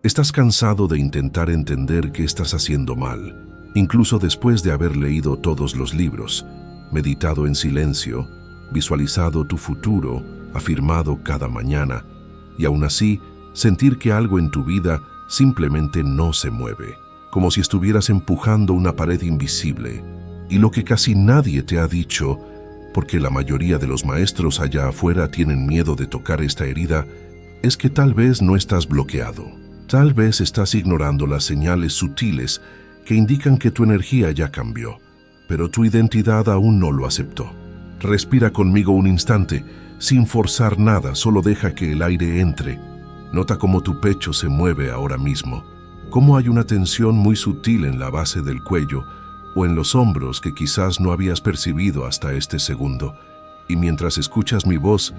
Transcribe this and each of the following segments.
Estás cansado de intentar entender qué estás haciendo mal, incluso después de haber leído todos los libros, meditado en silencio, visualizado tu futuro, afirmado cada mañana, y aún así sentir que algo en tu vida simplemente no se mueve, como si estuvieras empujando una pared invisible. Y lo que casi nadie te ha dicho, porque la mayoría de los maestros allá afuera tienen miedo de tocar esta herida, es que tal vez no estás bloqueado. Tal vez estás ignorando las señales sutiles que indican que tu energía ya cambió, pero tu identidad aún no lo aceptó. Respira conmigo un instante, sin forzar nada, solo deja que el aire entre. Nota cómo tu pecho se mueve ahora mismo, cómo hay una tensión muy sutil en la base del cuello o en los hombros que quizás no habías percibido hasta este segundo. Y mientras escuchas mi voz,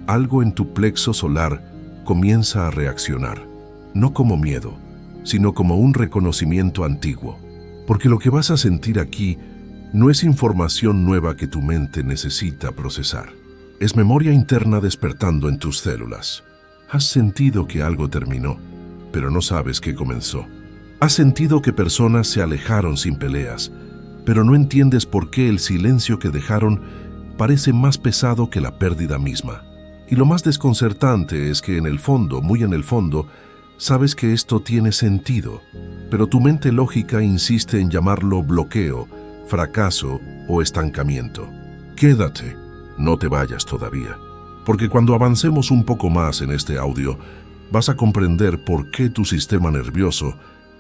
algo en tu plexo solar comienza a reaccionar. No como miedo, sino como un reconocimiento antiguo. Porque lo que vas a sentir aquí no es información nueva que tu mente necesita procesar. Es memoria interna despertando en tus células. Has sentido que algo terminó, pero no sabes qué comenzó. Has sentido que personas se alejaron sin peleas, pero no entiendes por qué el silencio que dejaron parece más pesado que la pérdida misma. Y lo más desconcertante es que en el fondo, muy en el fondo, sabes que esto tiene sentido, pero tu mente lógica insiste en llamarlo bloqueo, fracaso o estancamiento. Quédate, no te vayas todavía, porque cuando avancemos un poco más en este audio, vas a comprender por qué tu sistema nervioso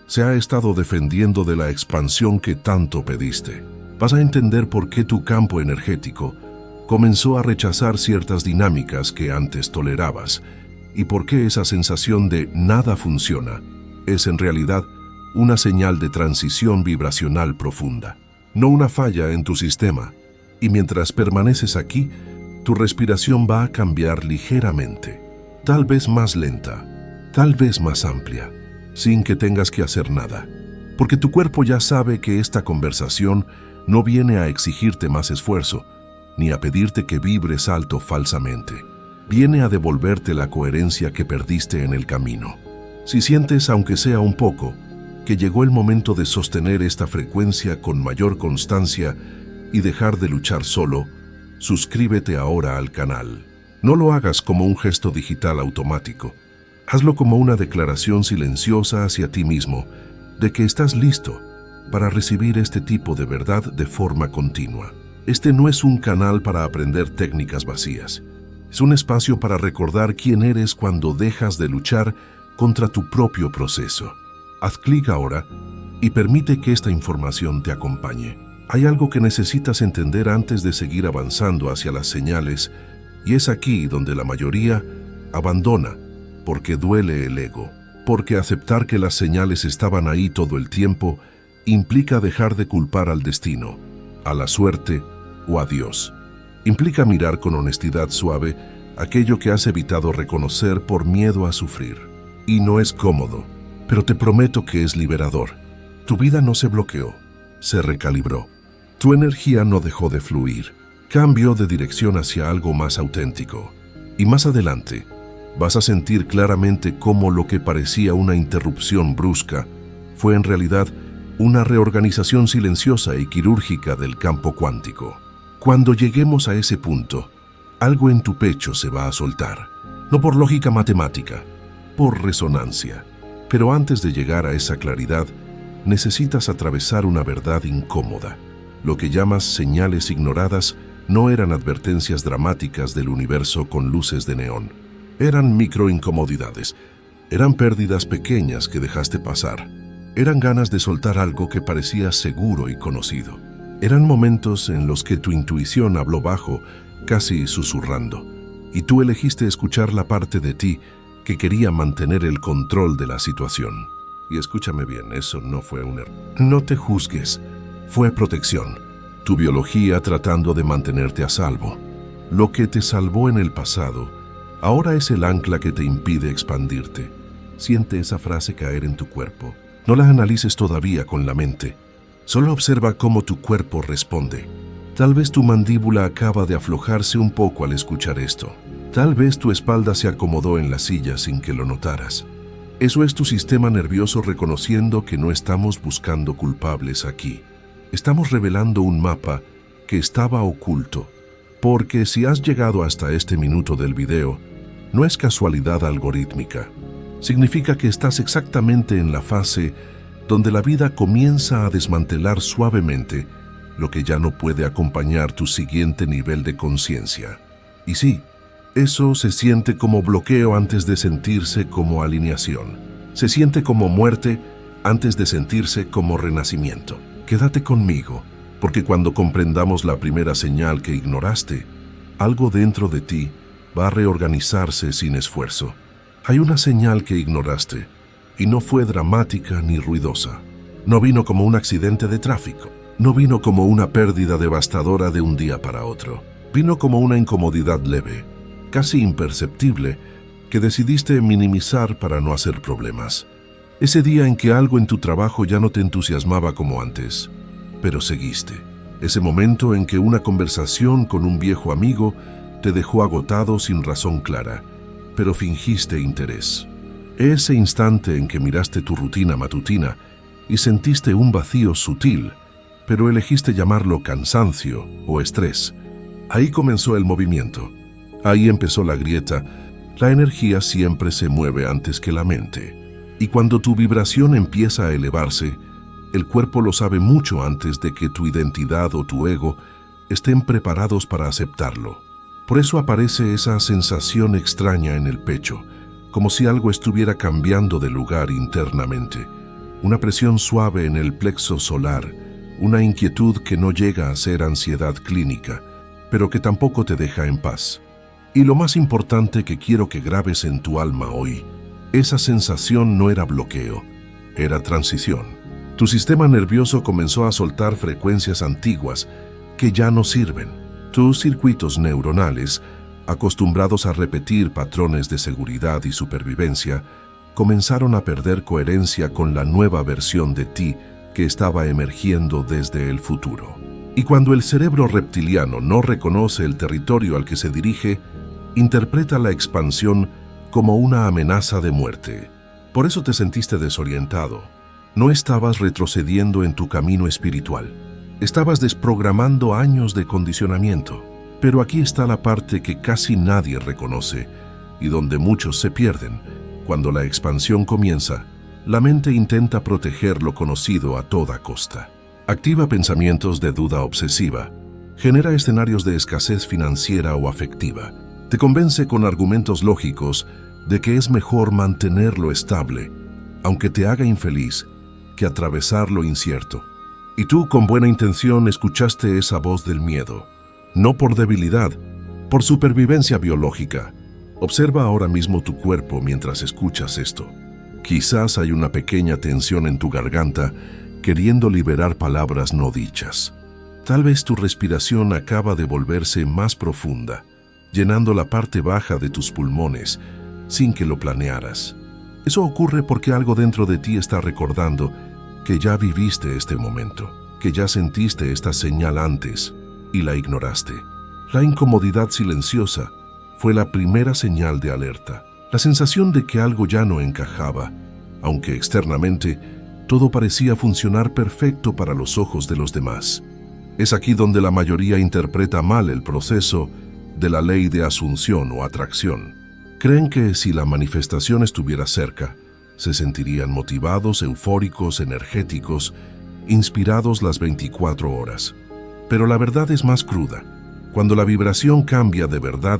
se ha estado defendiendo de la expansión que tanto pediste. Vas a entender por qué tu campo energético comenzó a rechazar ciertas dinámicas que antes tolerabas, y por qué esa sensación de nada funciona es en realidad una señal de transición vibracional profunda, no una falla en tu sistema. Y mientras permaneces aquí, tu respiración va a cambiar ligeramente, tal vez más lenta, tal vez más amplia, sin que tengas que hacer nada, porque tu cuerpo ya sabe que esta conversación no viene a exigirte más esfuerzo, ni a pedirte que vibres alto falsamente. Viene a devolverte la coherencia que perdiste en el camino. Si sientes, aunque sea un poco, que llegó el momento de sostener esta frecuencia con mayor constancia y dejar de luchar solo, suscríbete ahora al canal. No lo hagas como un gesto digital automático. Hazlo como una declaración silenciosa hacia ti mismo de que estás listo para recibir este tipo de verdad de forma continua. Este no es un canal para aprender técnicas vacías. Es un espacio para recordar quién eres cuando dejas de luchar contra tu propio proceso. Haz clic ahora y permite que esta información te acompañe. Hay algo que necesitas entender antes de seguir avanzando hacia las señales, y es aquí donde la mayoría abandona, porque duele el ego, porque aceptar que las señales estaban ahí todo el tiempo implica dejar de culpar al destino, a la suerte o a Dios. Implica mirar con honestidad suave aquello que has evitado reconocer por miedo a sufrir. Y no es cómodo, pero te prometo que es liberador. Tu vida no se bloqueó, se recalibró. Tu energía no dejó de fluir, cambió de dirección hacia algo más auténtico. Y más adelante, vas a sentir claramente cómo lo que parecía una interrupción brusca fue en realidad una reorganización silenciosa y quirúrgica del campo cuántico. Cuando lleguemos a ese punto, algo en tu pecho se va a soltar, no por lógica matemática, por resonancia. Pero antes de llegar a esa claridad, necesitas atravesar una verdad incómoda. Lo que llamas señales ignoradas no eran advertencias dramáticas del universo con luces de neón. Eran microincomodidades, eran pérdidas pequeñas que dejaste pasar. Eran ganas de soltar algo que parecía seguro y conocido. Eran momentos en los que tu intuición habló bajo, casi susurrando, y tú elegiste escuchar la parte de ti que quería mantener el control de la situación. Y escúchame bien, eso no fue un error. No te juzgues, fue protección. Tu biología tratando de mantenerte a salvo. Lo que te salvó en el pasado, ahora es el ancla que te impide expandirte. Siente esa frase caer en tu cuerpo. No la analices todavía con la mente. Solo observa cómo tu cuerpo responde. Tal vez tu mandíbula acaba de aflojarse un poco al escuchar esto. Tal vez tu espalda se acomodó en la silla sin que lo notaras. Eso es tu sistema nervioso reconociendo que no estamos buscando culpables aquí. Estamos revelando un mapa que estaba oculto. Porque si has llegado hasta este minuto del video, no es casualidad algorítmica. Significa que estás exactamente en la fase donde la vida comienza a desmantelar suavemente lo que ya no puede acompañar tu siguiente nivel de conciencia. Y sí, eso se siente como bloqueo antes de sentirse como alineación. Se siente como muerte antes de sentirse como renacimiento. Quédate conmigo, porque cuando comprendamos la primera señal que ignoraste, algo dentro de ti va a reorganizarse sin esfuerzo. Hay una señal que ignoraste, y no fue dramática ni ruidosa. No vino como un accidente de tráfico. No vino como una pérdida devastadora de un día para otro. Vino como una incomodidad leve, casi imperceptible, que decidiste minimizar para no hacer problemas. Ese día en que algo en tu trabajo ya no te entusiasmaba como antes, pero seguiste. Ese momento en que una conversación con un viejo amigo te dejó agotado sin razón clara, pero fingiste interés. Ese instante en que miraste tu rutina matutina y sentiste un vacío sutil, pero elegiste llamarlo cansancio o estrés. Ahí comenzó el movimiento. Ahí empezó la grieta. La energía siempre se mueve antes que la mente. Y cuando tu vibración empieza a elevarse, el cuerpo lo sabe mucho antes de que tu identidad o tu ego estén preparados para aceptarlo. Por eso aparece esa sensación extraña en el pecho, como si algo estuviera cambiando de lugar internamente. Una presión suave en el plexo solar, una inquietud que no llega a ser ansiedad clínica, pero que tampoco te deja en paz. Y lo más importante que quiero que grabes en tu alma hoy, esa sensación no era bloqueo, era transición. Tu sistema nervioso comenzó a soltar frecuencias antiguas que ya no sirven. Tus circuitos neuronales, acostumbrados a repetir patrones de seguridad y supervivencia, comenzaron a perder coherencia con la nueva versión de ti que estaba emergiendo desde el futuro. Y cuando el cerebro reptiliano no reconoce el territorio al que se dirige, interpreta la expansión como una amenaza de muerte. Por eso te sentiste desorientado. No estabas retrocediendo en tu camino espiritual. Estabas desprogramando años de condicionamiento. Pero aquí está la parte que casi nadie reconoce y donde muchos se pierden. Cuando la expansión comienza, la mente intenta proteger lo conocido a toda costa. Activa pensamientos de duda obsesiva. Genera escenarios de escasez financiera o afectiva. Te convence con argumentos lógicos de que es mejor mantenerlo estable, aunque te haga infeliz, que atravesar lo incierto. Y tú, con buena intención, escuchaste esa voz del miedo. No por debilidad, por supervivencia biológica. Observa ahora mismo tu cuerpo mientras escuchas esto. Quizás hay una pequeña tensión en tu garganta, queriendo liberar palabras no dichas. Tal vez tu respiración acaba de volverse más profunda, llenando la parte baja de tus pulmones, sin que lo planearas. Eso ocurre porque algo dentro de ti está recordando que ya viviste este momento, que ya sentiste esta señal antes y la ignoraste. La incomodidad silenciosa fue la primera señal de alerta, la sensación de que algo ya no encajaba, aunque externamente todo parecía funcionar perfecto para los ojos de los demás. Es aquí donde la mayoría interpreta mal el proceso de la ley de asunción o atracción. Creen que si la manifestación estuviera cerca, se sentirían motivados, eufóricos, energéticos, inspirados las 24 horas. Pero la verdad es más cruda. Cuando la vibración cambia de verdad,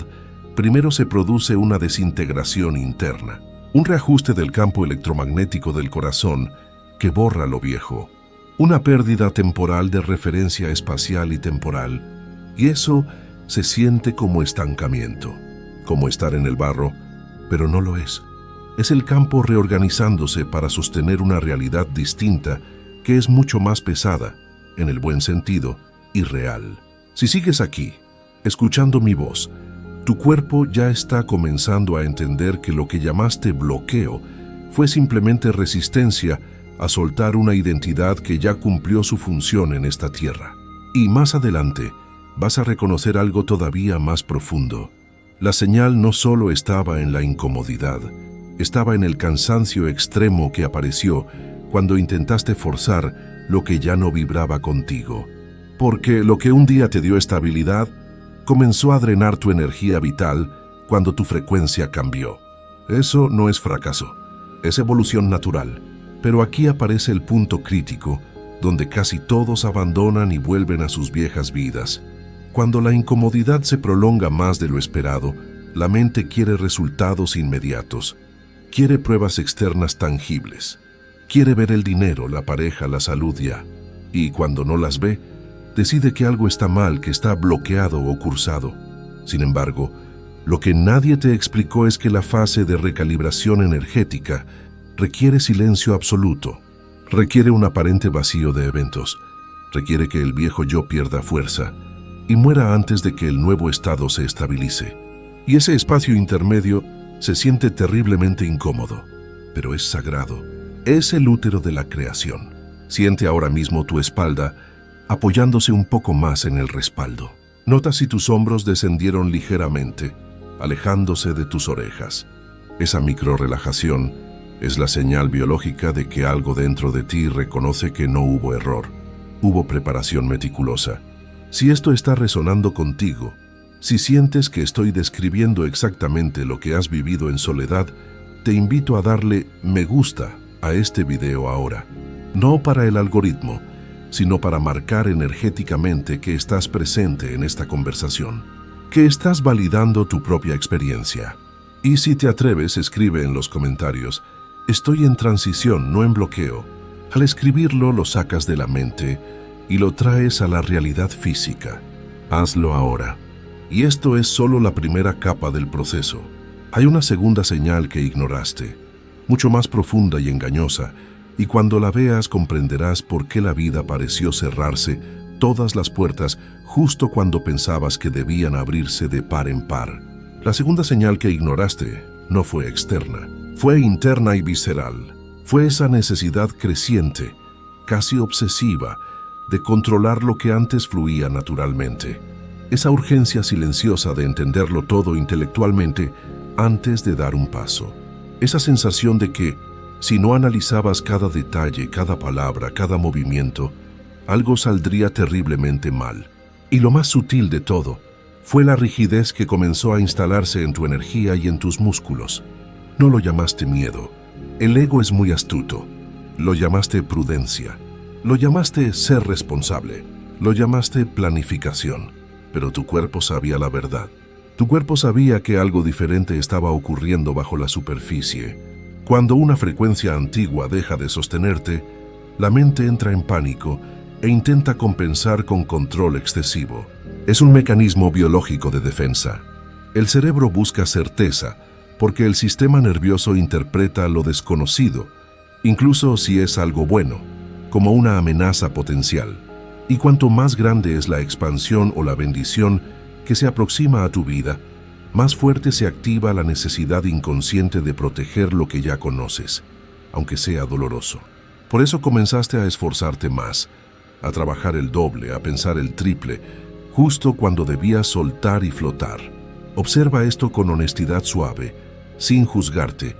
primero se produce una desintegración interna, un reajuste del campo electromagnético del corazón que borra lo viejo, una pérdida temporal de referencia espacial y temporal, y eso se siente como estancamiento, como estar en el barro, pero no lo es. Es el campo reorganizándose para sostener una realidad distinta que es mucho más pesada, en el buen sentido, y real. Si sigues aquí, escuchando mi voz, tu cuerpo ya está comenzando a entender que lo que llamaste bloqueo fue simplemente resistencia a soltar una identidad que ya cumplió su función en esta tierra. Y más adelante, vas a reconocer algo todavía más profundo. La señal no solo estaba en la incomodidad, estaba en el cansancio extremo que apareció cuando intentaste forzar lo que ya no vibraba contigo. Porque lo que un día te dio estabilidad comenzó a drenar tu energía vital cuando tu frecuencia cambió. Eso no es fracaso, es evolución natural. Pero aquí aparece el punto crítico, donde casi todos abandonan y vuelven a sus viejas vidas. Cuando la incomodidad se prolonga más de lo esperado, la mente quiere resultados inmediatos, quiere pruebas externas tangibles, quiere ver el dinero, la pareja, la salud ya, y cuando no las ve, decide que algo está mal, que está bloqueado o cursado. Sin embargo, lo que nadie te explicó es que la fase de recalibración energética requiere silencio absoluto, requiere un aparente vacío de eventos, requiere que el viejo yo pierda fuerza y muera antes de que el nuevo estado se estabilice. Y ese espacio intermedio se siente terriblemente incómodo, pero es sagrado. Es el útero de la creación. Siente ahora mismo tu espalda apoyándose un poco más en el respaldo. Nota si tus hombros descendieron ligeramente, alejándose de tus orejas. Esa microrelajación es la señal biológica de que algo dentro de ti reconoce que no hubo error, hubo preparación meticulosa. Si esto está resonando contigo, si sientes que estoy describiendo exactamente lo que has vivido en soledad, te invito a darle me gusta a este video ahora. No para el algoritmo, sino para marcar energéticamente que estás presente en esta conversación, que estás validando tu propia experiencia. Y si te atreves, escribe en los comentarios: estoy en transición, no en bloqueo. Al escribirlo, lo sacas de la mente y lo traes a la realidad física. Hazlo ahora. Y esto es solo la primera capa del proceso. Hay una segunda señal que ignoraste, mucho más profunda y engañosa, y cuando la veas comprenderás por qué la vida pareció cerrarse todas las puertas justo cuando pensabas que debían abrirse de par en par. La segunda señal que ignoraste no fue externa, fue interna y visceral. Fue esa necesidad creciente, casi obsesiva, de controlar lo que antes fluía naturalmente. Esa urgencia silenciosa de entenderlo todo intelectualmente antes de dar un paso. Esa sensación de que, si no analizabas cada detalle, cada palabra, cada movimiento, algo saldría terriblemente mal. Y lo más sutil de todo fue la rigidez que comenzó a instalarse en tu energía y en tus músculos. No lo llamaste miedo. El ego es muy astuto. Lo llamaste prudencia. Lo llamaste ser responsable. Lo llamaste planificación. Pero tu cuerpo sabía la verdad. Tu cuerpo sabía que algo diferente estaba ocurriendo bajo la superficie. Cuando una frecuencia antigua deja de sostenerte, la mente entra en pánico e intenta compensar con control excesivo. Es un mecanismo biológico de defensa. El cerebro busca certeza porque el sistema nervioso interpreta lo desconocido, incluso si es algo bueno, como una amenaza potencial. Y cuanto más grande es la expansión o la bendición que se aproxima a tu vida, más fuerte se activa la necesidad inconsciente de proteger lo que ya conoces, aunque sea doloroso. Por eso comenzaste a esforzarte más, a trabajar el doble, a pensar el triple, justo cuando debías soltar y flotar. Observa esto con honestidad suave, sin juzgarte.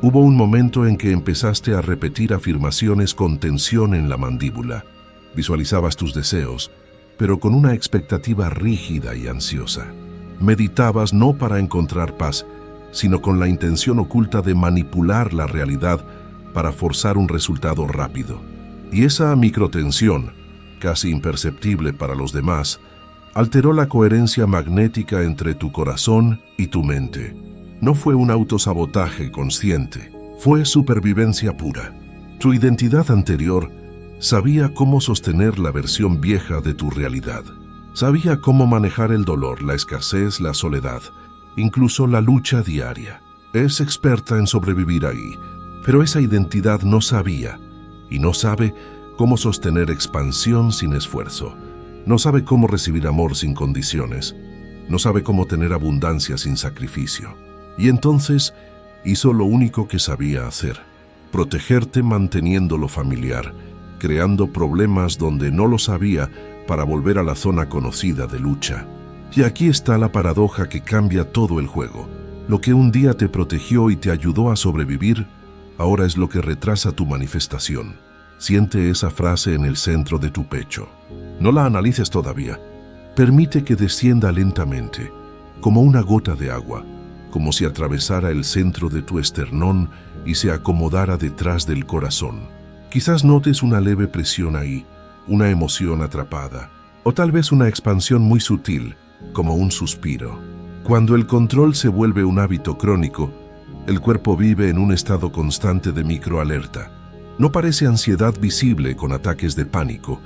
Hubo un momento en que empezaste a repetir afirmaciones con tensión en la mandíbula. Visualizabas tus deseos, pero con una expectativa rígida y ansiosa. Meditabas no para encontrar paz, sino con la intención oculta de manipular la realidad para forzar un resultado rápido. Y esa microtensión, casi imperceptible para los demás, alteró la coherencia magnética entre tu corazón y tu mente. No fue un autosabotaje consciente, fue supervivencia pura. Tu identidad anterior sabía cómo sostener la versión vieja de tu realidad. Sabía cómo manejar el dolor, la escasez, la soledad, incluso la lucha diaria. Es experta en sobrevivir ahí, pero esa identidad no sabía, y no sabe cómo sostener expansión sin esfuerzo. No sabe cómo recibir amor sin condiciones. No sabe cómo tener abundancia sin sacrificio. Y entonces hizo lo único que sabía hacer: protegerte manteniendo lo familiar, creando problemas donde no lo sabía para volver a la zona conocida de lucha. Y aquí está la paradoja que cambia todo el juego. Lo que un día te protegió y te ayudó a sobrevivir, ahora es lo que retrasa tu manifestación. Siente esa frase en el centro de tu pecho. No la analices todavía. Permite que descienda lentamente, como una gota de agua, como si atravesara el centro de tu esternón y se acomodara detrás del corazón. Quizás notes una leve presión ahí, una emoción atrapada, o tal vez una expansión muy sutil, como un suspiro. Cuando el control se vuelve un hábito crónico, el cuerpo vive en un estado constante de microalerta. No parece ansiedad visible con ataques de pánico,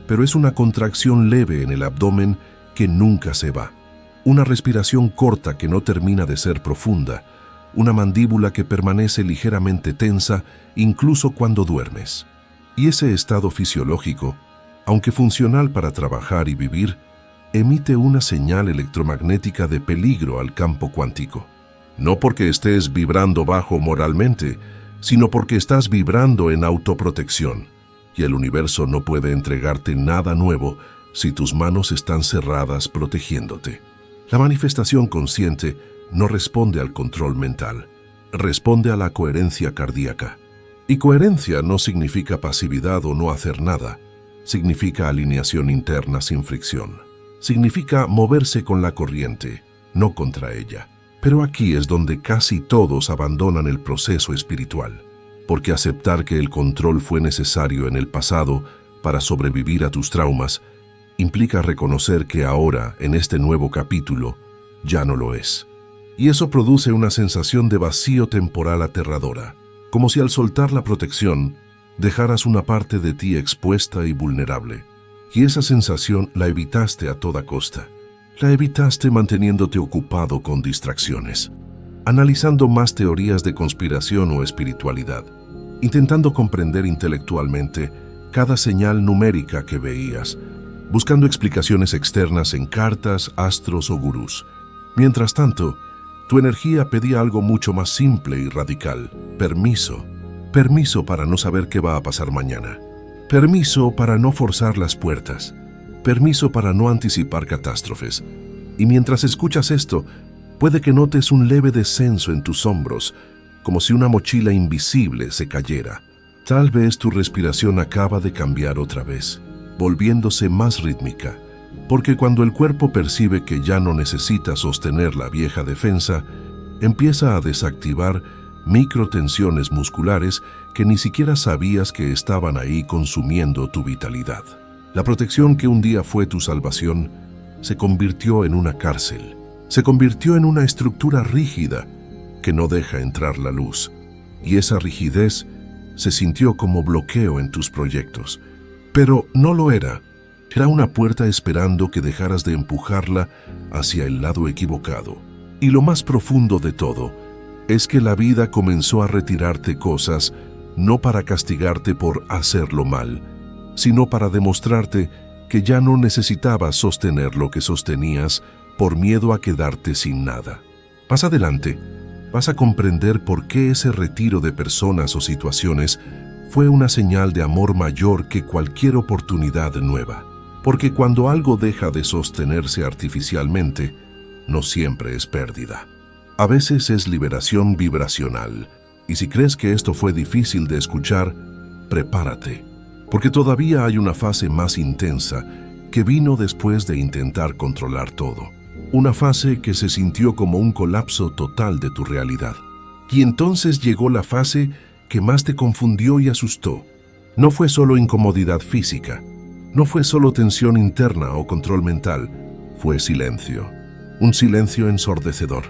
pero es una contracción leve en el abdomen que nunca se va. Una respiración corta que no termina de ser profunda, una mandíbula que permanece ligeramente tensa incluso cuando duermes. Y ese estado fisiológico, aunque funcional para trabajar y vivir, emite una señal electromagnética de peligro al campo cuántico. No porque estés vibrando bajo moralmente, sino porque estás vibrando en autoprotección, y el universo no puede entregarte nada nuevo si tus manos están cerradas protegiéndote. La manifestación consciente no responde al control mental, responde a la coherencia cardíaca. Y coherencia no significa pasividad o no hacer nada, significa alineación interna sin fricción. Significa moverse con la corriente, no contra ella. Pero aquí es donde casi todos abandonan el proceso espiritual, porque aceptar que el control fue necesario en el pasado para sobrevivir a tus traumas implica reconocer que ahora, en este nuevo capítulo, ya no lo es. Y eso produce una sensación de vacío temporal aterradora, como si al soltar la protección, dejaras una parte de ti expuesta y vulnerable. Y esa sensación la evitaste a toda costa. La evitaste manteniéndote ocupado con distracciones, analizando más teorías de conspiración o espiritualidad, intentando comprender intelectualmente cada señal numérica que veías, buscando explicaciones externas en cartas, astros o gurús. Mientras tanto, tu energía pedía algo mucho más simple y radical: permiso. Permiso para no saber qué va a pasar mañana. Permiso para no forzar las puertas. Permiso para no anticipar catástrofes. Y mientras escuchas esto, puede que notes un leve descenso en tus hombros, como si una mochila invisible se cayera. Tal vez tu respiración acaba de cambiar otra vez, volviéndose más rítmica, porque cuando el cuerpo percibe que ya no necesita sostener la vieja defensa, empieza a desactivar microtensiones musculares que ni siquiera sabías que estaban ahí consumiendo tu vitalidad. La protección que un día fue tu salvación se convirtió en una cárcel, se convirtió en una estructura rígida que no deja entrar la luz, y esa rigidez se sintió como bloqueo en tus proyectos. Pero no lo era. Era una puerta esperando que dejaras de empujarla hacia el lado equivocado. Y lo más profundo de todo es que la vida comenzó a retirarte cosas no para castigarte por hacerlo mal, sino para demostrarte que ya no necesitabas sostener lo que sostenías por miedo a quedarte sin nada. Más adelante, vas a comprender por qué ese retiro de personas o situaciones fue una señal de amor mayor que cualquier oportunidad nueva. Porque cuando algo deja de sostenerse artificialmente, no siempre es pérdida. A veces es liberación vibracional. Y si crees que esto fue difícil de escuchar, prepárate, porque todavía hay una fase más intensa que vino después de intentar controlar todo. Una fase que se sintió como un colapso total de tu realidad. Y entonces llegó la fase que más te confundió y asustó. No fue solo incomodidad física, no fue solo tensión interna o control mental, fue silencio. Un silencio ensordecedor.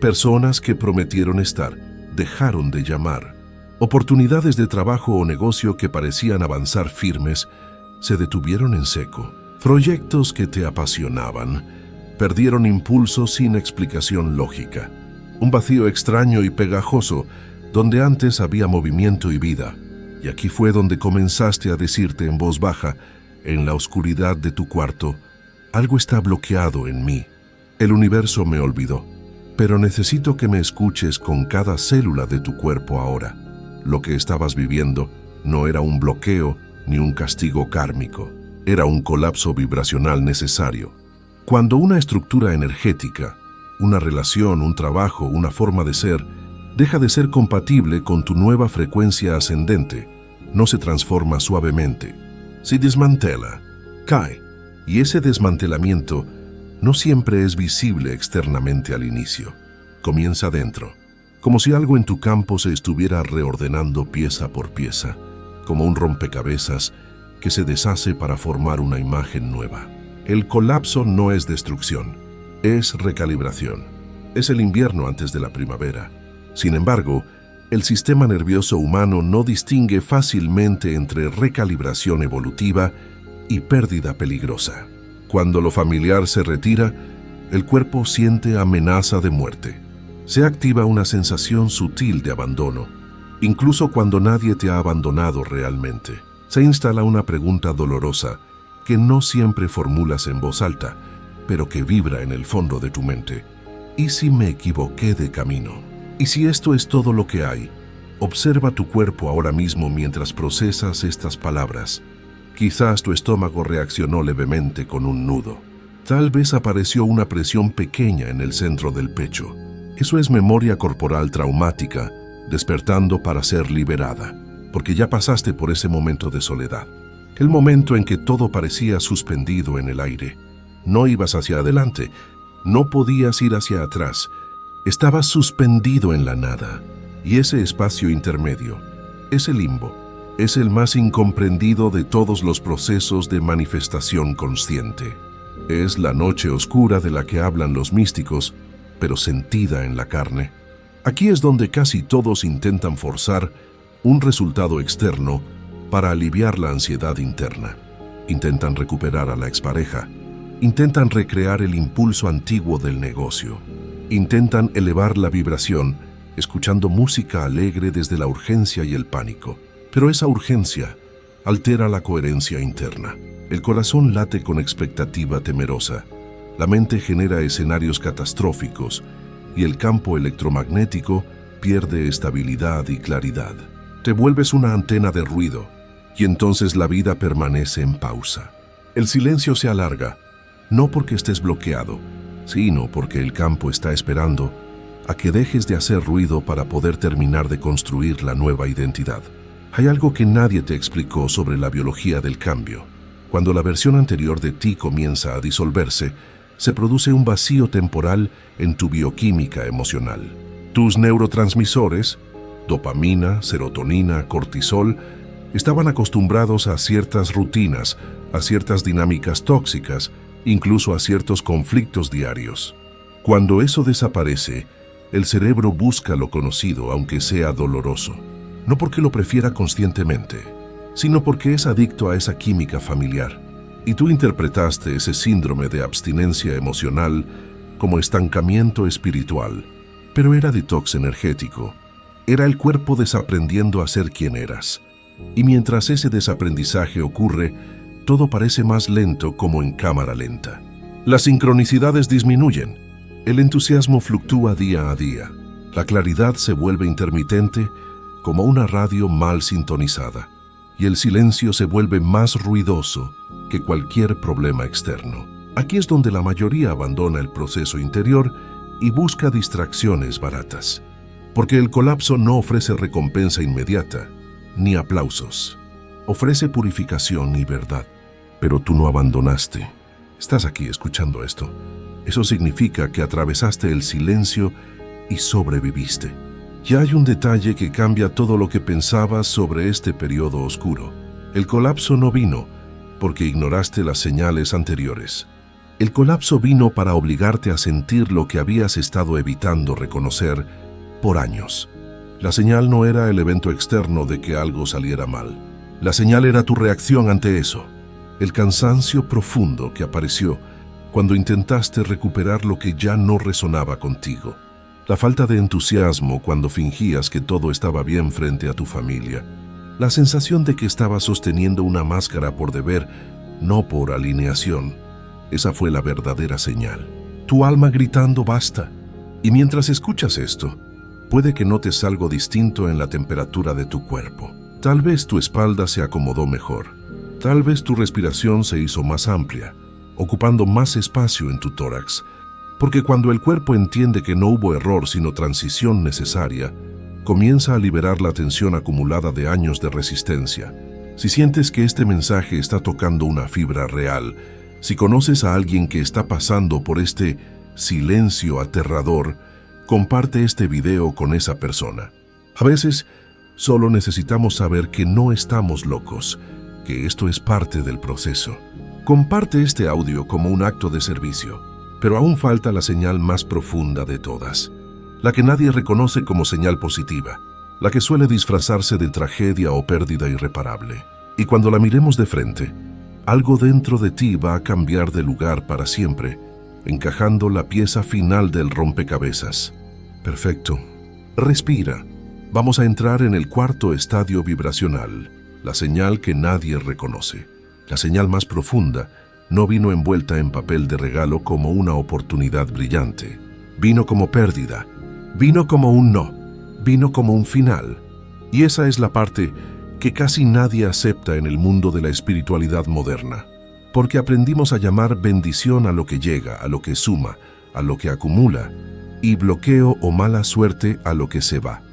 Personas que prometieron estar dejaron de llamar. Oportunidades de trabajo o negocio que parecían avanzar firmes se detuvieron en seco. Proyectos que te apasionaban perdieron impulso sin explicación lógica. Un vacío extraño y pegajoso donde antes había movimiento y vida. Y aquí fue donde comenzaste a decirte en voz baja, en la oscuridad de tu cuarto: algo está bloqueado en mí. El universo me olvidó. Pero necesito que me escuches con cada célula de tu cuerpo ahora. Lo que estabas viviendo no era un bloqueo ni un castigo kármico. Era un colapso vibracional necesario. Cuando una estructura energética, una relación, un trabajo, una forma de ser, deja de ser compatible con tu nueva frecuencia ascendente, no se transforma suavemente, se desmantela, cae, y ese desmantelamiento no siempre es visible externamente al inicio. Comienza dentro, como si algo en tu campo se estuviera reordenando pieza por pieza, como un rompecabezas que se deshace para formar una imagen nueva. El colapso no es destrucción, es recalibración. Es el invierno antes de la primavera. Sin embargo, el sistema nervioso humano no distingue fácilmente entre recalibración evolutiva y pérdida peligrosa. Cuando lo familiar se retira, el cuerpo siente amenaza de muerte. Se activa una sensación sutil de abandono. Incluso cuando nadie te ha abandonado realmente, se instala una pregunta dolorosa que no siempre formulas en voz alta, pero que vibra en el fondo de tu mente. ¿Y si me equivoqué de camino? ¿Y si esto es todo lo que hay? Observa tu cuerpo ahora mismo mientras procesas estas palabras. Quizás tu estómago reaccionó levemente con un nudo. Tal vez apareció una presión pequeña en el centro del pecho. Eso es memoria corporal traumática, despertando para ser liberada, porque ya pasaste por ese momento de soledad. El momento en que todo parecía suspendido en el aire. No ibas hacia adelante, no podías ir hacia atrás. Estabas suspendido en la nada. Y ese espacio intermedio, ese limbo, es el más incomprendido de todos los procesos de manifestación consciente. Es la noche oscura de la que hablan los místicos, pero sentida en la carne. Aquí es donde casi todos intentan forzar un resultado externo para aliviar la ansiedad interna. Intentan recuperar a la expareja, intentan recrear el impulso antiguo del negocio, intentan elevar la vibración escuchando música alegre desde la urgencia y el pánico. Pero esa urgencia altera la coherencia interna. El corazón late con expectativa temerosa, la mente genera escenarios catastróficos y el campo electromagnético pierde estabilidad y claridad. Te vuelves una antena de ruido y entonces la vida permanece en pausa. El silencio se alarga, no porque estés bloqueado, sino porque el campo está esperando a que dejes de hacer ruido para poder terminar de construir la nueva identidad. Hay algo que nadie te explicó sobre la biología del cambio. Cuando la versión anterior de ti comienza a disolverse, se produce un vacío temporal en tu bioquímica emocional. Tus neurotransmisores, dopamina, serotonina, cortisol, estaban acostumbrados a ciertas rutinas, a ciertas dinámicas tóxicas, incluso a ciertos conflictos diarios. Cuando eso desaparece, el cerebro busca lo conocido, aunque sea doloroso. No porque lo prefiera conscientemente, sino porque es adicto a esa química familiar. Y tú interpretaste ese síndrome de abstinencia emocional como estancamiento espiritual. Pero era detox energético. Era el cuerpo desaprendiendo a ser quien eras. Y mientras ese desaprendizaje ocurre, todo parece más lento, como en cámara lenta. Las sincronicidades disminuyen. El entusiasmo fluctúa día a día. La claridad se vuelve intermitente, como una radio mal sintonizada. Y el silencio se vuelve más ruidoso que cualquier problema externo. Aquí es donde la mayoría abandona el proceso interior y busca distracciones baratas. Porque el colapso no ofrece recompensa inmediata, ni aplausos. Ofrece purificación y verdad. Pero tú no abandonaste. Estás aquí escuchando esto. Eso significa que atravesaste el silencio y sobreviviste. Ya hay un detalle que cambia todo lo que pensabas sobre este periodo oscuro. El colapso no vino porque ignoraste las señales anteriores. El colapso vino para obligarte a sentir lo que habías estado evitando reconocer por años. La señal no era el evento externo de que algo saliera mal. La señal era tu reacción ante eso. El cansancio profundo que apareció cuando intentaste recuperar lo que ya no resonaba contigo. La falta de entusiasmo cuando fingías que todo estaba bien frente a tu familia. La sensación de que estabas sosteniendo una máscara por deber, no por alineación. Esa fue la verdadera señal. Tu alma gritando basta. Y mientras escuchas esto, puede que notes algo distinto en la temperatura de tu cuerpo. Tal vez tu espalda se acomodó mejor. Tal vez tu respiración se hizo más amplia, ocupando más espacio en tu tórax. Porque cuando el cuerpo entiende que no hubo error sino transición necesaria, comienza a liberar la tensión acumulada de años de resistencia. Si sientes que este mensaje está tocando una fibra real, si conoces a alguien que está pasando por este silencio aterrador, comparte este video con esa persona. A veces, solo necesitamos saber que no estamos locos, que esto es parte del proceso. Comparte este audio como un acto de servicio, pero aún falta la señal más profunda de todas, la que nadie reconoce como señal positiva, la que suele disfrazarse de tragedia o pérdida irreparable. Y cuando la miremos de frente, algo dentro de ti va a cambiar de lugar para siempre, encajando la pieza final del rompecabezas. Perfecto. Respira. Vamos a entrar en el cuarto estadio vibracional, la señal que nadie reconoce. La señal más profunda no vino envuelta en papel de regalo como una oportunidad brillante. Vino como pérdida, vino como un no, vino como un final. Y esa es la parte que casi nadie acepta en el mundo de la espiritualidad moderna, porque aprendimos a llamar bendición a lo que llega, a lo que suma, a lo que acumula, y bloqueo o mala suerte a lo que se va.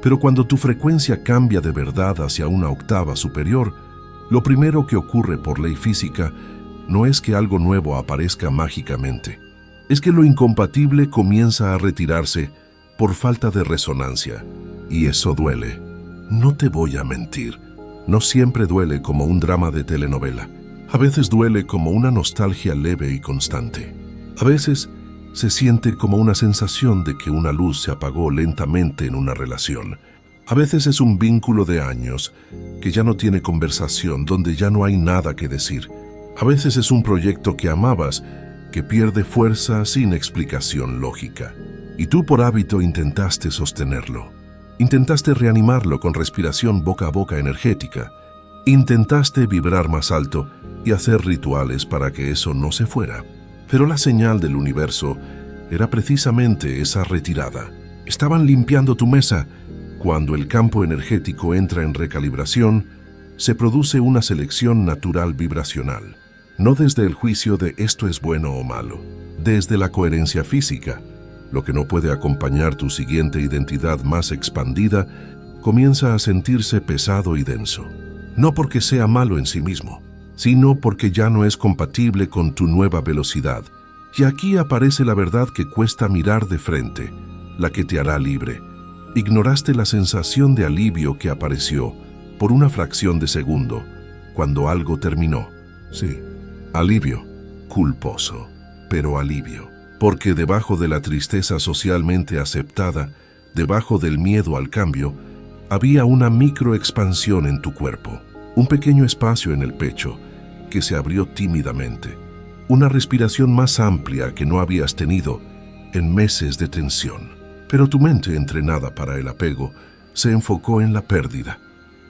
Pero cuando tu frecuencia cambia de verdad hacia una octava superior, lo primero que ocurre por ley física no es que algo nuevo aparezca mágicamente, es que lo incompatible comienza a retirarse por falta de resonancia, y eso duele. No te voy a mentir, no siempre duele como un drama de telenovela. A veces duele como una nostalgia leve y constante. A veces se siente como una sensación de que una luz se apagó lentamente en una relación. A veces es un vínculo de años que ya no tiene conversación, donde ya no hay nada que decir. A veces es un proyecto que amabas, que pierde fuerza sin explicación lógica. Y tú por hábito intentaste sostenerlo. Intentaste reanimarlo con respiración boca a boca energética. Intentaste vibrar más alto y hacer rituales para que eso no se fuera. Pero la señal del universo era precisamente esa retirada. Estaban limpiando tu mesa. Cuando el campo energético entra en recalibración, se produce una selección natural vibracional. No desde el juicio de esto es bueno o malo, desde la coherencia física. Lo que no puede acompañar tu siguiente identidad más expandida comienza a sentirse pesado y denso. No porque sea malo en sí mismo, sino porque ya no es compatible con tu nueva velocidad. Y aquí aparece la verdad que cuesta mirar de frente, la que te hará libre. Ignoraste la sensación de alivio que apareció por una fracción de segundo cuando algo terminó. Sí, alivio, culposo, pero alivio. Porque debajo de la tristeza socialmente aceptada, debajo del miedo al cambio, había una microexpansión en tu cuerpo, un pequeño espacio en el pecho que se abrió tímidamente, una respiración más amplia que no habías tenido en meses de tensión. Pero tu mente, entrenada para el apego, se enfocó en la pérdida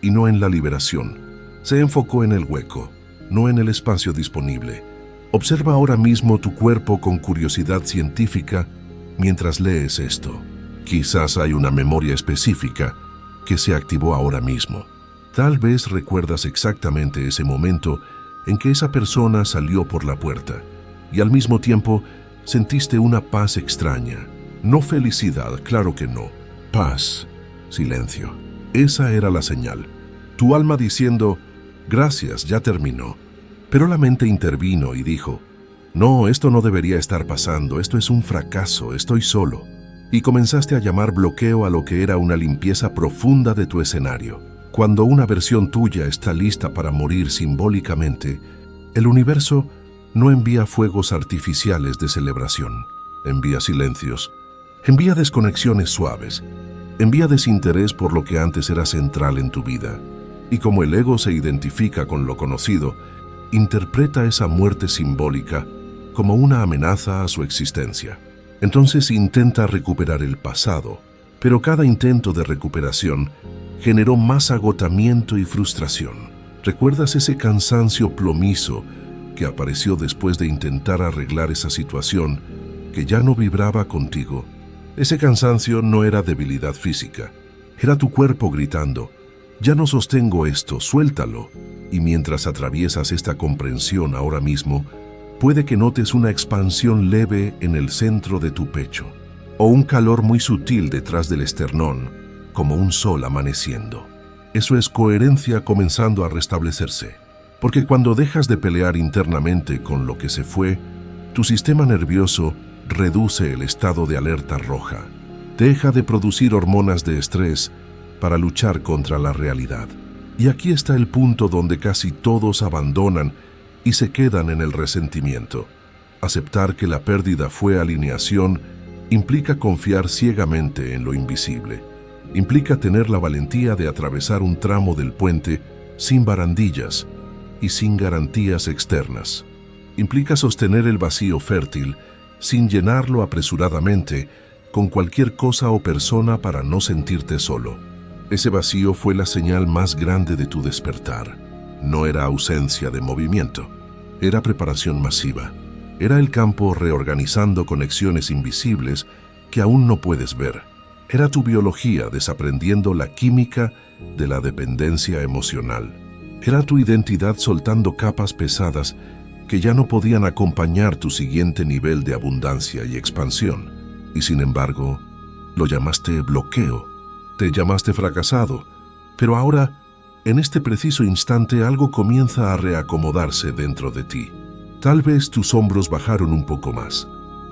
y no en la liberación. Se enfocó en el hueco, no en el espacio disponible. Observa ahora mismo tu cuerpo con curiosidad científica mientras lees esto. Quizás hay una memoria específica que se activó ahora mismo. Tal vez recuerdas exactamente ese momento en que esa persona salió por la puerta y al mismo tiempo sentiste una paz extraña. No felicidad, claro que no. Paz, silencio. Esa era la señal. Tu alma diciendo, gracias, ya terminó. Pero la mente intervino y dijo, no, esto no debería estar pasando, esto es un fracaso, estoy solo. Y comenzaste a llamar bloqueo a lo que era una limpieza profunda de tu escenario. Cuando una versión tuya está lista para morir simbólicamente, el universo no envía fuegos artificiales de celebración, envía silencios, envía desconexiones suaves, envía desinterés por lo que antes era central en tu vida. Y como el ego se identifica con lo conocido, interpreta esa muerte simbólica como una amenaza a su existencia. Entonces intenta recuperar el pasado, pero cada intento de recuperación generó más agotamiento y frustración. ¿Recuerdas ese cansancio plomizo que apareció después de intentar arreglar esa situación que ya no vibraba contigo? Ese cansancio no era debilidad física, era tu cuerpo gritando, ya no sostengo esto, suéltalo. Y mientras atraviesas esta comprensión ahora mismo, Puede que notes una expansión leve en el centro de tu pecho, o un calor muy sutil detrás del esternón, como un sol amaneciendo. Eso es coherencia comenzando a restablecerse, porque cuando dejas de pelear internamente con lo que se fue, tu sistema nervioso reduce el estado de alerta roja. Deja de producir hormonas de estrés para luchar contra la realidad. Y aquí está el punto donde casi todos abandonan y se quedan en el resentimiento. Aceptar que la pérdida fue alineación implica confiar ciegamente en lo invisible. Implica tener la valentía de atravesar un tramo del puente sin barandillas y sin garantías externas. Implica sostener el vacío fértil sin llenarlo apresuradamente con cualquier cosa o persona para no sentirte solo. Ese vacío fue la señal más grande de tu despertar. No era ausencia de movimiento, era preparación masiva. Era el campo reorganizando conexiones invisibles que aún no puedes ver. Era tu biología desaprendiendo la química de la dependencia emocional. Era tu identidad soltando capas pesadas que ya no podían acompañar tu siguiente nivel de abundancia y expansión. Y sin embargo, lo llamaste bloqueo, te llamaste fracasado, pero ahora, en este preciso instante, algo comienza a reacomodarse dentro de ti. Tal vez tus hombros bajaron un poco más.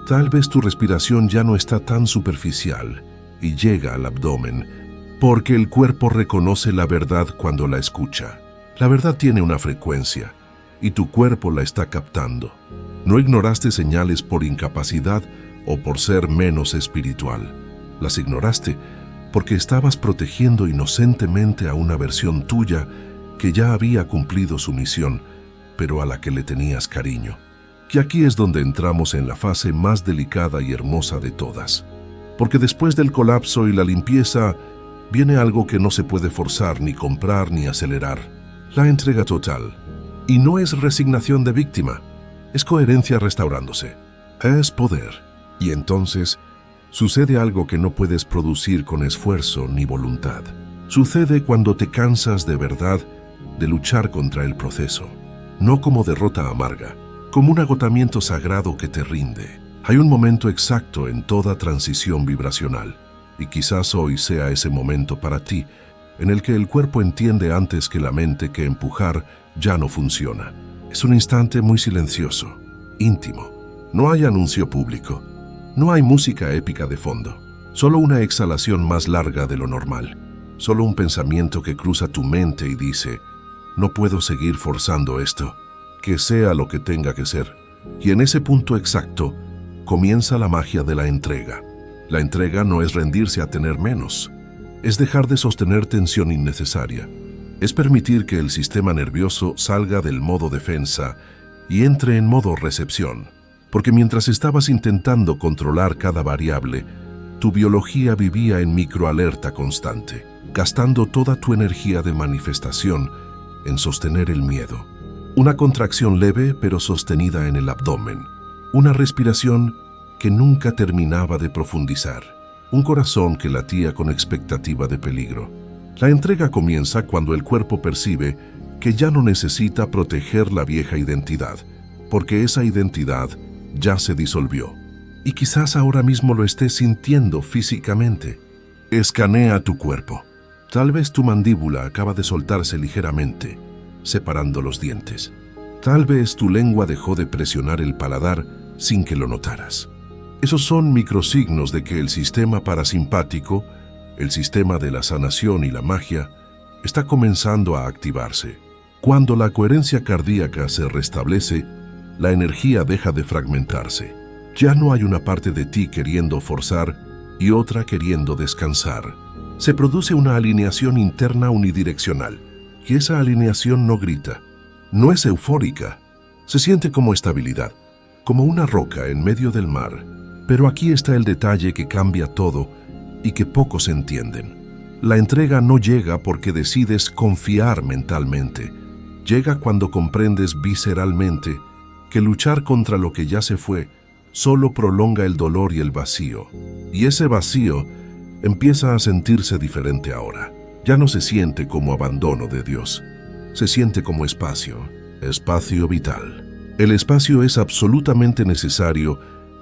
Tal vez tu respiración ya no está tan superficial y llega al abdomen, porque el cuerpo reconoce la verdad cuando la escucha. La verdad tiene una frecuencia, y tu cuerpo la está captando. No ignoraste señales por incapacidad o por ser menos espiritual. Las ignoraste porque estabas protegiendo inocentemente a una versión tuya que ya había cumplido su misión, pero a la que le tenías cariño. Y aquí es donde entramos en la fase más delicada y hermosa de todas. Porque después del colapso y la limpieza, viene algo que no se puede forzar, ni comprar, ni acelerar. La entrega total. Y no es resignación de víctima, es coherencia restaurándose. Es poder. Y entonces, sucede algo que no puedes producir con esfuerzo ni voluntad. Sucede cuando te cansas de verdad de luchar contra el proceso. No como derrota amarga, como un agotamiento sagrado que te rinde. Hay un momento exacto en toda transición vibracional, y quizás hoy sea ese momento para ti, en el que el cuerpo entiende antes que la mente que empujar ya no funciona. Es un instante muy silencioso, íntimo. No hay anuncio público, no hay música épica de fondo, solo una exhalación más larga de lo normal, solo un pensamiento que cruza tu mente y dice: no puedo seguir forzando esto, que sea lo que tenga que ser. Y en ese punto exacto, comienza la magia de la entrega. La entrega no es rendirse a tener menos, es dejar de sostener tensión innecesaria, es permitir que el sistema nervioso salga del modo defensa y entre en modo recepción. Porque mientras estabas intentando controlar cada variable, tu biología vivía en microalerta constante, gastando toda tu energía de manifestación en sostener el miedo. Una contracción leve pero sostenida en el abdomen. Una respiración que nunca terminaba de profundizar. Un corazón que latía con expectativa de peligro. La entrega comienza cuando el cuerpo percibe que ya no necesita proteger la vieja identidad, porque esa identidad ya se disolvió. Y quizás ahora mismo lo estés sintiendo físicamente. Escanea tu cuerpo. Tal vez tu mandíbula acaba de soltarse ligeramente, separando los dientes. Tal vez tu lengua dejó de presionar el paladar sin que lo notaras. Esos son microsignos de que el sistema parasimpático, el sistema de la sanación y la magia, está comenzando a activarse. Cuando la coherencia cardíaca se restablece, la energía deja de fragmentarse. Ya no hay una parte de ti queriendo forzar y otra queriendo descansar. Se produce una alineación interna unidireccional, y esa alineación no grita, no es eufórica, se siente como estabilidad, como una roca en medio del mar. Pero aquí está el detalle que cambia todo y que pocos entienden. La entrega no llega porque decides confiar mentalmente, llega cuando comprendes visceralmente que luchar contra lo que ya se fue solo prolonga el dolor y el vacío. Y ese vacío empieza a sentirse diferente ahora. Ya no se siente como abandono de Dios. Se siente como espacio, espacio vital. El espacio es absolutamente necesario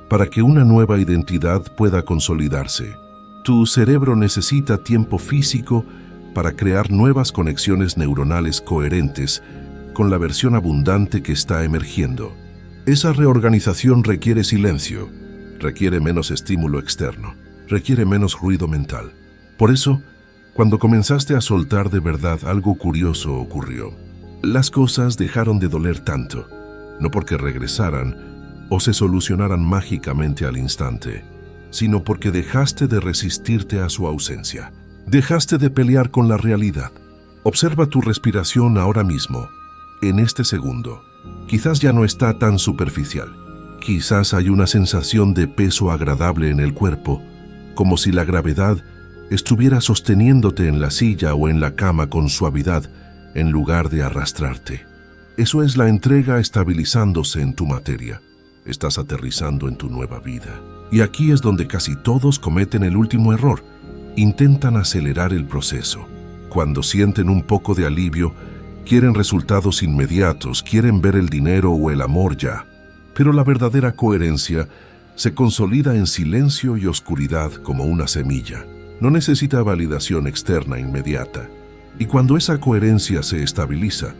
para que una nueva identidad pueda consolidarse. Tu cerebro necesita tiempo físico para crear nuevas conexiones neuronales coherentes con la versión abundante que está emergiendo. Esa reorganización requiere silencio, requiere menos estímulo externo, requiere menos ruido mental. Por eso, cuando comenzaste a soltar de verdad, algo curioso ocurrió. Las cosas dejaron de doler tanto, no porque regresaran o se solucionaran mágicamente al instante, sino porque dejaste de resistirte a su ausencia. Dejaste de pelear con la realidad. Observa tu respiración ahora mismo, en este segundo. Quizás ya no está tan superficial. Quizás hay una sensación de peso agradable en el cuerpo, como si la gravedad estuviera sosteniéndote en la silla o en la cama con suavidad, en lugar de arrastrarte. Eso es la entrega estabilizándose en tu materia. Estás aterrizando en tu nueva vida. Y aquí es donde casi todos cometen el último error. Intentan acelerar el proceso. Cuando sienten un poco de alivio, quieren resultados inmediatos, quieren ver el dinero o el amor ya. Pero la verdadera coherencia se consolida en silencio y oscuridad como una semilla. No necesita validación externa inmediata. Y cuando esa coherencia se estabiliza,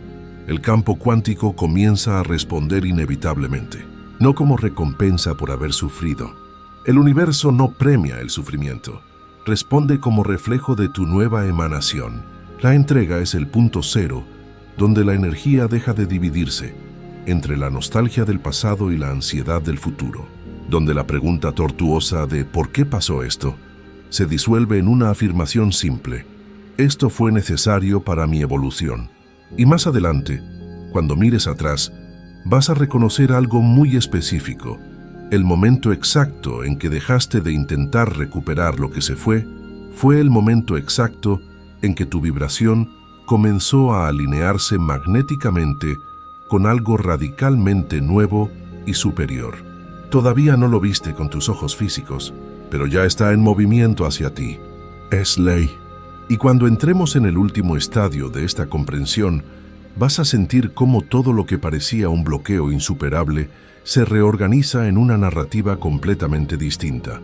el campo cuántico comienza a responder inevitablemente, no como recompensa por haber sufrido. El universo no premia el sufrimiento, responde como reflejo de tu nueva emanación. La entrega es el punto cero, donde la energía deja de dividirse entre la nostalgia del pasado y la ansiedad del futuro, donde la pregunta tortuosa de ¿por qué pasó esto? Se disuelve en una afirmación simple: esto fue necesario para mi evolución. Y más adelante, cuando mires atrás, vas a reconocer algo muy específico. El momento exacto en que dejaste de intentar recuperar lo que se fue el momento exacto en que tu vibración comenzó a alinearse magnéticamente con algo radicalmente nuevo y superior. Todavía no lo viste con tus ojos físicos, pero ya está en movimiento hacia ti. Es ley. Y cuando entremos en el último estadio de esta comprensión, vas a sentir cómo todo lo que parecía un bloqueo insuperable se reorganiza en una narrativa completamente distinta,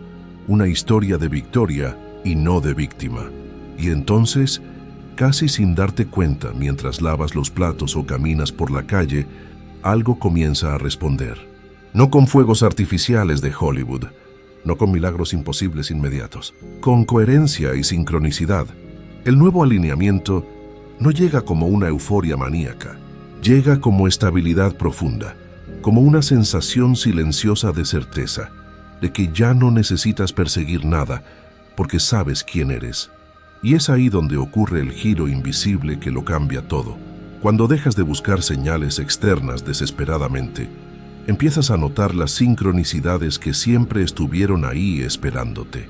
una historia de victoria y no de víctima. Y entonces, casi sin darte cuenta mientras lavas los platos o caminas por la calle, algo comienza a responder. No con fuegos artificiales de Hollywood, no con milagros imposibles inmediatos, con coherencia y sincronicidad. El nuevo alineamiento no llega como una euforia maníaca, llega como estabilidad profunda, como una sensación silenciosa de certeza, de que ya no necesitas perseguir nada, porque sabes quién eres. Y es ahí donde ocurre el giro invisible que lo cambia todo. Cuando dejas de buscar señales externas desesperadamente, empiezas a notar las sincronicidades que siempre estuvieron ahí esperándote.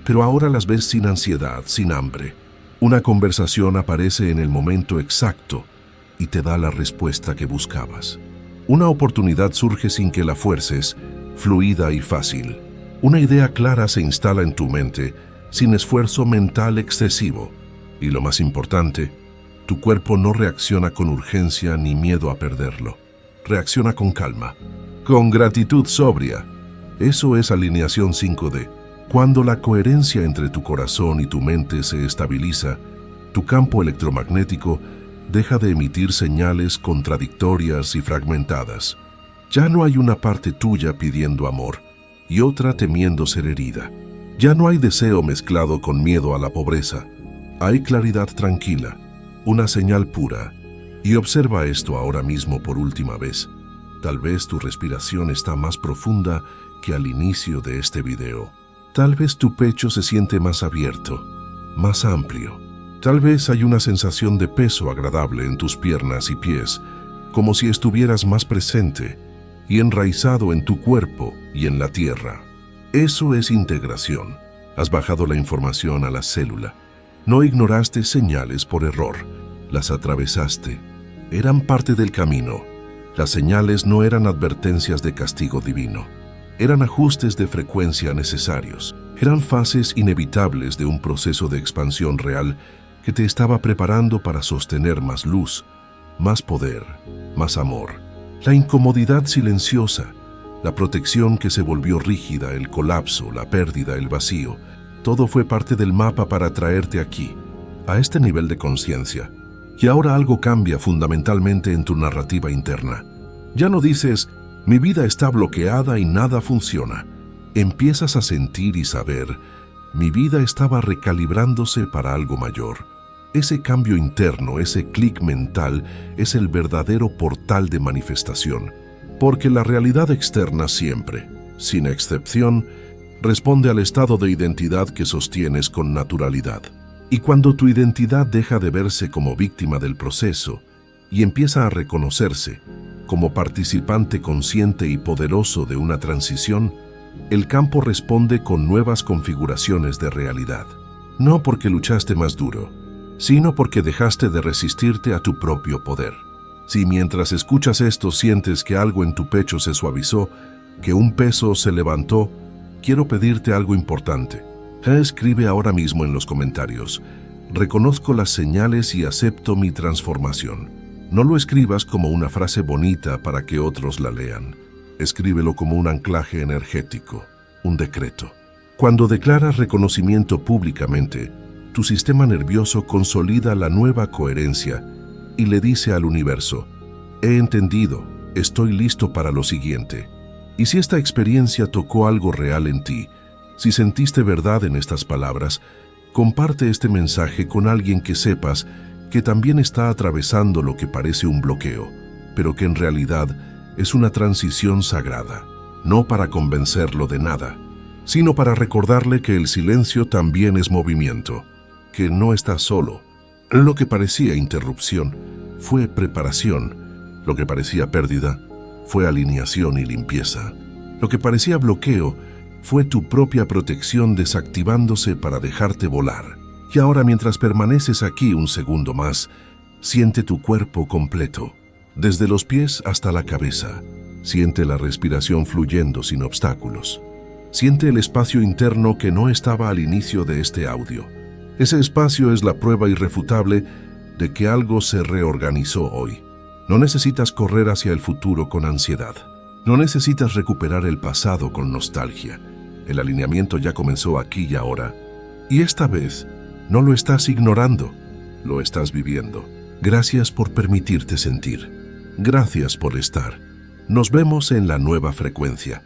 Pero ahora las ves sin ansiedad, sin hambre. Una conversación aparece en el momento exacto y te da la respuesta que buscabas. Una oportunidad surge sin que la fuerces, fluida y fácil. Una idea clara se instala en tu mente, sin esfuerzo mental excesivo. Y lo más importante, tu cuerpo no reacciona con urgencia ni miedo a perderlo. Reacciona con calma, con gratitud sobria. Eso es alineación 5D. Cuando la coherencia entre tu corazón y tu mente se estabiliza, tu campo electromagnético deja de emitir señales contradictorias y fragmentadas. Ya no hay una parte tuya pidiendo amor y otra temiendo ser herida. Ya no hay deseo mezclado con miedo a la pobreza. Hay claridad tranquila, una señal pura. Y observa esto ahora mismo por última vez. Tal vez tu respiración está más profunda que al inicio de este video. Tal vez tu pecho se siente más abierto, más amplio. Tal vez hay una sensación de peso agradable en tus piernas y pies, como si estuvieras más presente y enraizado en tu cuerpo y en la tierra. Eso es integración. Has bajado la información a la célula. No ignoraste señales por error. Las atravesaste. Eran parte del camino. Las señales no eran advertencias de castigo divino. Eran ajustes de frecuencia necesarios. Eran fases inevitables de un proceso de expansión real que te estaba preparando para sostener más luz, más poder, más amor La incomodidad silenciosa, la protección que se volvió rígida, el colapso, la pérdida, el vacío, todo fue parte del mapa para traerte aquí, a este nivel de conciencia. Y ahora algo cambia fundamentalmente en tu narrativa interna. Ya no dices, mi vida está bloqueada y nada funciona. Empiezas a sentir y saber, mi vida estaba recalibrándose para algo mayor. Ese cambio interno, ese clic mental, es el verdadero portal de manifestación. Porque la realidad externa siempre, sin excepción, responde al estado de identidad que sostienes con naturalidad. Y cuando tu identidad deja de verse como víctima del proceso y empieza a reconocerse como participante consciente y poderoso de una transición, el campo responde con nuevas configuraciones de realidad. No porque luchaste más duro, sino porque dejaste de resistirte a tu propio poder. Si mientras escuchas esto sientes que algo en tu pecho se suavizó, que un peso se levantó, quiero pedirte algo importante. Escribe ahora mismo en los comentarios, reconozco las señales y acepto mi transformación. No lo escribas como una frase bonita para que otros la lean. Escríbelo como un anclaje energético, un decreto. Cuando declaras reconocimiento públicamente, tu sistema nervioso consolida la nueva coherencia y le dice al universo, he entendido, estoy listo para lo siguiente. Y si esta experiencia tocó algo real en ti, si sentiste verdad en estas palabras, comparte este mensaje con alguien que sepas que también está atravesando lo que parece un bloqueo, pero que en realidad es una transición sagrada, no para convencerlo de nada, sino para recordarle que el silencio también es movimiento, que no está solo. Lo que parecía interrupción fue preparación, lo que parecía pérdida fue alineación y limpieza, lo que parecía bloqueo fue tu propia protección desactivándose para dejarte volar. Y ahora, mientras permaneces aquí un segundo más, siente tu cuerpo completo, desde los pies hasta la cabeza. Siente la respiración fluyendo sin obstáculos. Siente el espacio interno que no estaba al inicio de este audio. Ese espacio es la prueba irrefutable de que algo se reorganizó hoy. No necesitas correr hacia el futuro con ansiedad. No necesitas recuperar el pasado con nostalgia. El alineamiento ya comenzó aquí y ahora. Y esta vez, no lo estás ignorando, lo estás viviendo. Gracias por permitirte sentir. Gracias por estar. Nos vemos en la nueva frecuencia.